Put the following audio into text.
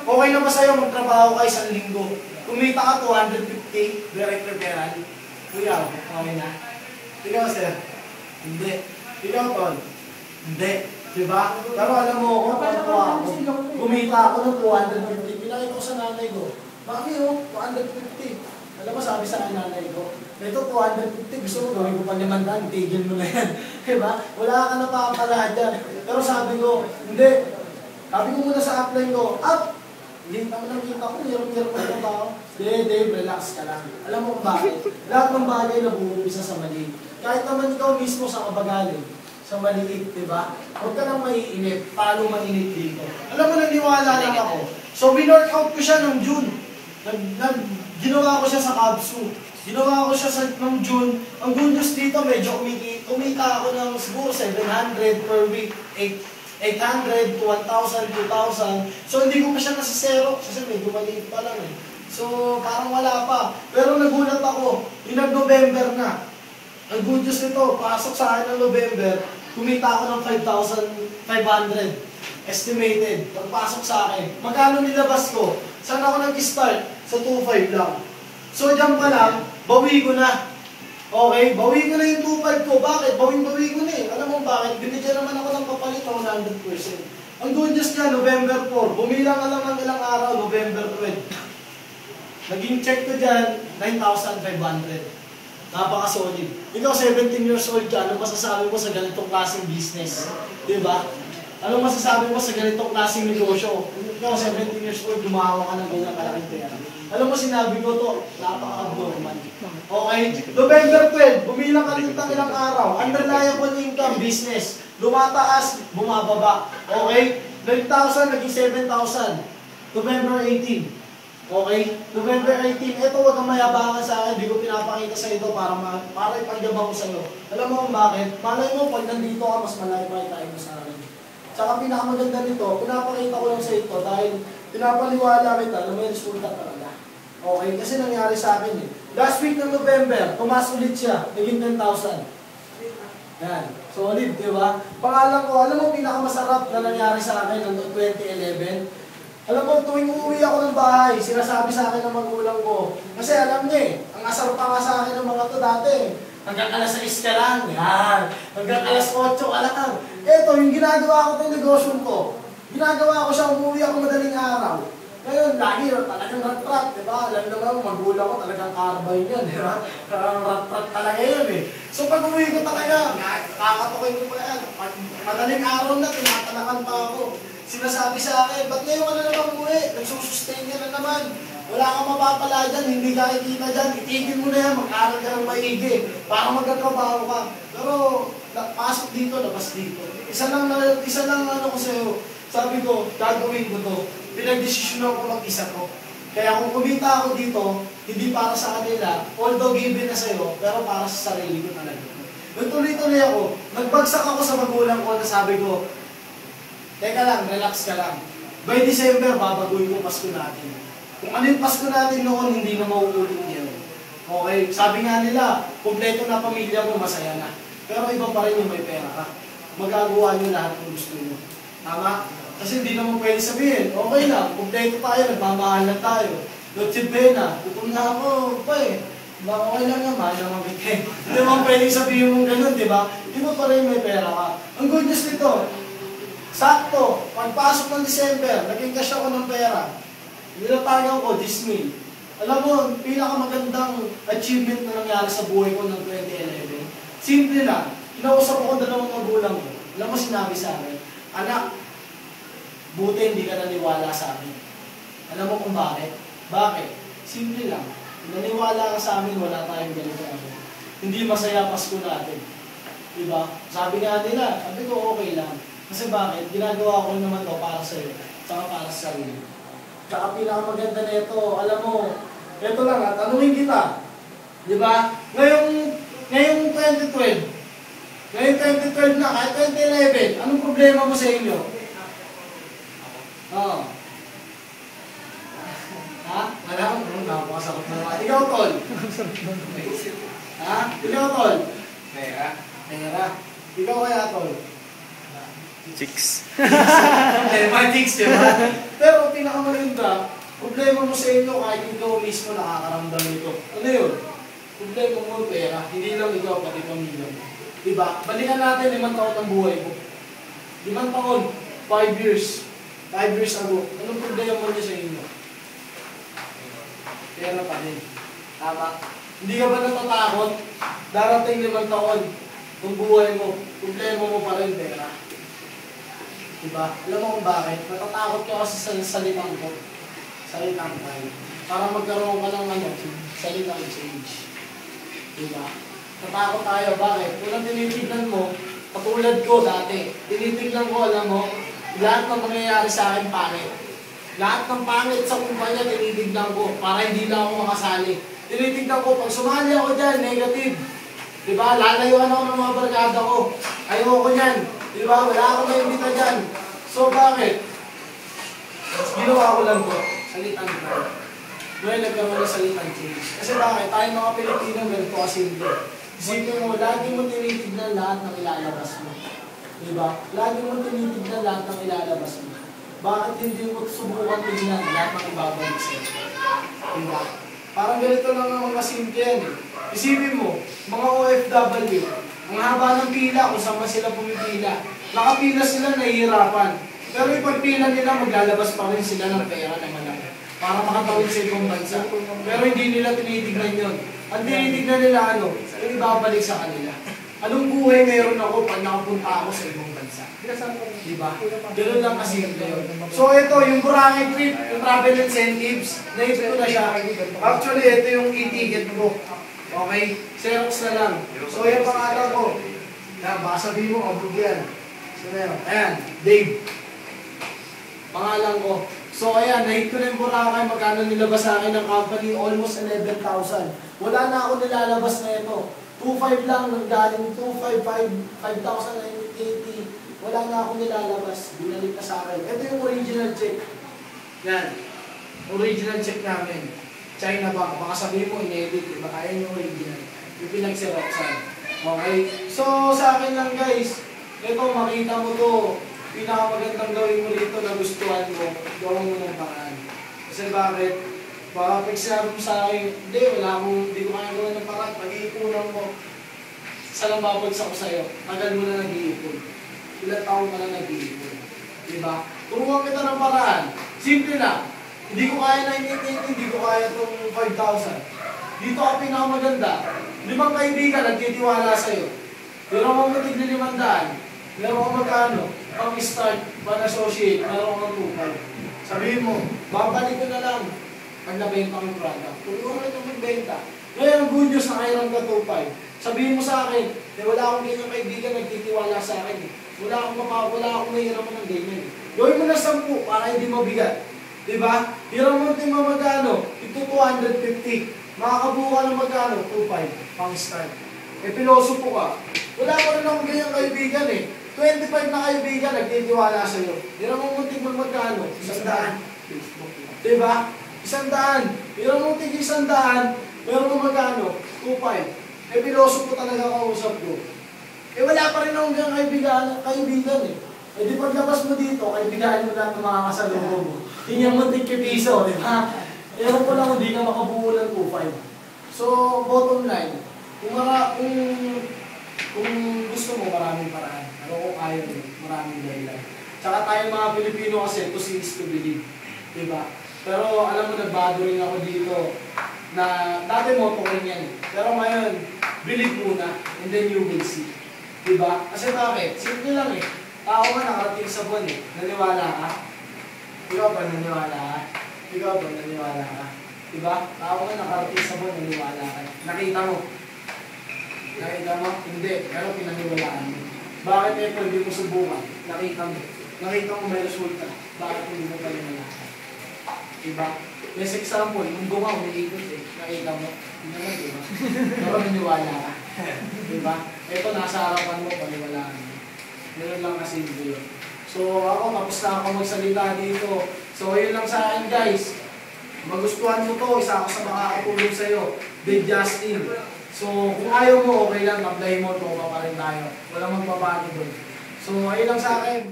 okay na ba sa'yo magtrabaho ka isang linggo? Kumita ka 250, direct referral. Kuya, okay na. Ikaw, sir? Hindi. Ikaw, Tol? Hindi. Diba? Pero alam mo, kumita ako ng 250. Pinakita ko sa nanay ko. Mami, 250. Alam mo, sabi sa akin nanay ko, ito 250, gusto mo gawin ko pa 500, tigil mo na yan. Diba? Wala ka na pakapala dyan. Pero sabi ko, hindi. Sabi ko muna sa upline ko, up! Kita mo lang kita ko, hirap-hirap mo ito tao. Dave, relax ka lang. Alam mo kung bakit? Lahat ng bagay na buumisa sa mali. Kahit naman ikaw mismo sa kabagaling, sa maliit, diba? Huwag ka nang maiinip. Paano mainit dito? Alam mo, naniwala lang ako. So, winorkout ko siya ng June. Ginawa ko siya sa Kabsu. Ginawa ko siya ng June. Ang good news dito, medyo kumita ako ng siguro 700 per week. 800 to 1,000, 2,000. So, hindi ko pa siya nasa zero kasi medyo maliit pa lang eh. So, parang wala pa. Pero nagulat ako, yung nag-November na. Ang good news nito, pasok sa akin ng November, kumita ako ng 5,500. Estimated. Pagpasok sa akin. Magkano nilabas ko? Saan ako nag-start? Sa 2,500 lang. So, dyan pa lang, bawi ko na. Okay? Bawi ko na yung 2,500 ko. Bakit? Bawi ko na eh. Alam mo bakit? Binigyan naman ako ng papalit ng 100%. Ang good news niya, November 4. Bumilang ka lang ng ilang araw, November 12. Naging check ko dyan, 9,500. Napaka-solid. Ikaw, 17 years old ka, ano masasabi mo sa ganitong klaseng business? Diba? Ano masasabi mo sa ganitong klaseng negosyo? Ikaw, 17 years old, gumawa ka ng ganyang kalaking pera. Alam mo, sinabi ko to, napaka-abnormal. Okay? November 12, bumilang ka ng ilang araw. Unreliable income, business. Lumataas, bumababa. Okay? 9,000, naging 7,000. November 18. Okay? November 18, ito huwag kang mayabangan sa akin, hindi ko pinapakita sa ito para ipagyabang ko sa iyo. Alam mo kung bakit? Malay mo, pag nandito ka, mas malay tayo mo sa akin. Tsaka pinakamaganda nito, pinapakita ko lang sa ito dahil pinapaliwala kita na may resulta talaga. Okay? Kasi nangyari sa akin eh. Last week ng November, tumas ulit siya, naging 10,000. Yan. Solid, di ba? Pangalan ko, alam mo pinakamasarap na nangyari sa akin noong 2011? Alam mo, tuwing uuwi ako ng bahay, sinasabi sa akin ng magulang ko. Kasi alam niya eh, ang asar pa nga sa akin ng mga to dati. Hanggang alas 6 ka lang, yan. Hanggang alas 8 ka lang. Eto, yung ginagawa ko itong negosyo ko, ginagawa ko siya, umuwi ako madaling araw. Ngayon, lagi talagang rat-rat, di ba? Alam naman, magulang ko talagang carbine yan, di ba? Talagang rat-rat talaga yun eh. So pag uwi ko talaga, kakatukin ko pa yan. Madaling araw na, tinatanakan pa ako. Sinasabi sa akin, ba't ngayon ka na naman umuwi? Nagsusustain ka na naman. Wala kang mapapala dyan, hindi ka ikita dyan. Itigil mo na yan, mag-aral ka ng maigi. Para magkatrabaho ka. Pero, pasok dito, labas dito. Isa lang ano ko sa'yo. Sabi ko, gagawin ko to. Pinag-desisyonan ko mag-isa ko. Kaya kung kumita ako dito, hindi para sa kanila, although given na sa'yo, pero para sa sarili ko talaga. Nagtuloy-tuloy ako. Nagbagsak ako sa magulang ko na sabi ko, teka lang, relax ka lang. By December, babaguhin ko Pasko natin. Kung ano yung Pasko natin noon, hindi na mauulit niya. Okay? Sabi nga nila, kumpleto na pamilya mo, masaya na. Pero iba pa rin yung may pera ka. Magagawa nyo lahat ng gusto nyo. Tama? Kasi hindi naman pwede sabihin, okay lang, kumpleto tayo, nagmamahal na tayo. Lotse Bena, tutum na ako, pa eh. Okay lang yan, mahal naman kita. Hindi naman pwede sabihin mong ganun, di ba? Iba pa rin may pera ka. Ang good news nito, sakto, pagpasok ng December, naging cash ako ng pera. Nilatagan ko, Disney. Alam mo, pinakamagandang achievement na nangyari sa buhay ko ng 2011. Simple lang, kinausap ako dalawang magulang ko. Alam mo, sinabi sa akin, anak, buti hindi ka naniwala sa amin. Alam mo kung bakit? Bakit? Simple lang. Naniwala ka sa amin, wala tayong ganito ako. Hindi masaya Pasko natin. Diba? Sabi nga nila, sabi ko okay lang. Kasi bakit? Ginagawa ko naman to para sa iyo. Tsaka para sa sarili. Tsaka pinakamaganda na ito, alam mo, ito lang ha, tanungin kita. Diba? Ngayong 2012, ngayong 2012 na, kahit 2011, anong problema mo sa inyo? Oo. Ha? Wala akong napakasakot na naman. Ikaw, Tol. Ha? Ikaw, Tol. Pera. Pera. Ikaw kaya, Tol. Chicks. May chicks, diba? Pero pinakamaganda, una, problema mo sa inyo kahit ikaw mismo nakakaramdam nito. Ano yun? Problema mo pera, hindi lang ikaw, pati pamilya mo. Diba? Balikan natin 5 taon ng buhay mo. 5 taon, 5 years. 5 years ago, anong problema mo niya sa inyo? Pera pa rin. Tama? Hindi ka ba natatakot? Darating 5 taon, ng buhay mo, problema mo pa rin pera. Diba? Alam mo kung bakit? Natatakot ka kasi sa salitang ko. Salitang tayo. Para magkaroon ka ng salitang change. Diba? Natakot tayo. Bakit? Unang tinitignan mo, katulad ko dati, tinitignan ko, alam mo, lahat ng mangyayari sa akin pangit. Lahat ng pangit sa kumpanya, tinitignan ko para hindi na ako makasali. Tinitignan ko, pag sumali ako dyan, negative. Diba? Lalayuan ako ng mga barkada ko. Ayoko niyan. Diba? Wala akong naimbita dyan. So, bakit? Ginawa ko lang to. Salitang pride. Ngayon nagkaroon ng salitang change. Kasi bakit? Tayo mga Pilipino, ganito kasimple. Isipin mo, lagi mo tinitignan lahat ng ilalabas mo. Diba? Lagi mo tinitignan lahat ng ilalabas mo. Bakit hindi mo subukan tignan lahat ng ibabalik sa'yo? Diba? Parang ganito lang ang mga simple yan eh. Isipin mo, mga OFW, ang haba ng pila kung saan sila pumipila. Nakapila sila, nahihirapan. Pero ipagpila nila, maglalabas pa rin sila ng pera na malaki. Para makatawid sa ibang bansa. Pero hindi nila tinitignan yun. Ang tinitignan nila yung ibabalik sa kanila. Anong buhay meron ako pag nakapunta ako sa ibang bansa? Diba? Ganun lang kasimple yun. So ito, yung Boracay trip, yung travel incentives, naisip ko na siya. Actually, ito yung e-ticket ko. Okay? Xerox na lang. So yung pangalan ko, baka sabihin mo, abog yan. So ayan, Dave. Pangalan ko. So ayan, nahit ko na yung Boracay, magkano nilabas sa akin ng company, almost 11,000. Wala na ako nilalabas na ito. 2,500 lang nanggaling, 2,500, 5,980. Wala na ako nilalabas. Binalik na sa akin. Ito yung original check. Yan. Original check namin. China Bank. Baka sabihin mo, in-edit. Diba? Ayan yung original. Yung pinag-xeroxan. Okay? So, sa akin lang guys, ito, makita mo to. Pinakamagandang gawin mo rito na gustuhan mo, gawin mo ng paraan. Kasi bakit? Baka pag sinabi mo sa akin, hindi ko kaya gawin ng paraan, pag-iipunan mo, isa lang babagsak ko sa'yo, tagal mo na nag-iipon. Ilang taon ka na nag-iipon. Diba? Turuan kita ng paraan. Simple lang. Hindi ko kaya 9,880, hindi ko kaya itong 5,000. Dito ako pinakamaganda. 5 kaibigan nagtitiwala sa'yo. Pero kung matig na 500, meron kang magkano? Pang-start, pang-associate, meron kang 2,500. Sabihin mo, babalik ko na lang pag nabenta ko yung product. Tuloy ko itong magbenta. Ngayon, ang good news, nakairam ka 2,500. Sabihin mo sa akin, wala akong ganyan kaibigan nagtitiwala sa akin. Wala akong mahirapan ng ganyan. Gawin mo na 10 para hindi mabigat. Diba? Hiram mo ito mga magkano? Ito 250. Makakabuo ka ng magkano? 2,500. Pang-start. Pilosopo ka. Wala pa rin akong ganyang kaibigan eh. 25 na kaibigan nagtitiwala sa'yo. Hiram mo muntik magkano? 100. Diba? 100. Hiram mo muntik 100. Meron mo magkano? 2,500. Pilosopo talaga kausap ko. Wala pa rin akong ganyang kaibigan eh. Di paglabas mo dito, kaibigan mo lahat ng mga kasalubong mo. Tingnan mo tig piso, di ba? Ewan ko lang hindi ka makabuo ng 2,500. So, bottom line, kung gusto mo, maraming paraan. Pero kung ayaw mo, maraming dahilan. Tsaka tayo mga Pilipino kasi, to see is to believe. Diba? Pero alam mo, nagbado rin ako dito na dati mo po rin yan. Pero ngayon, believe muna, and then you will see. Diba? Kasi bakit? Simple lang eh. Tao nga nakarating sa buwan eh. Naniwala ka? Ikaw ba naniwala ka? Ikaw ba naniwala ka? Diba? Tao nga nakarating sa buwan, naniwala ka. Nakita mo? Nakita mo? Hindi. Pero pinaniwalaan mo. Bakit ito hindi mo subukan? Nakita mo. Nakita mo may resulta. Bakit hindi mo paniwalaan? Diba? Yes, example, yung bunga, umiikot eh. Nakita mo? Hindi naman, diba? Pero naniwala ka. Diba? Ito, nasa harapan mo, paniwalaan mo. Meron lang kasi yun. So ako, tapos na ako magsalita dito. So yun lang sa akin guys. Magustuhan mo to, isa ako sa makakatulong sa'yo. Dave Justin. So kung ayaw mo, okay lang, apply mo to, pa rin tayo. Walang magpapago doon. So ayun lang sa akin.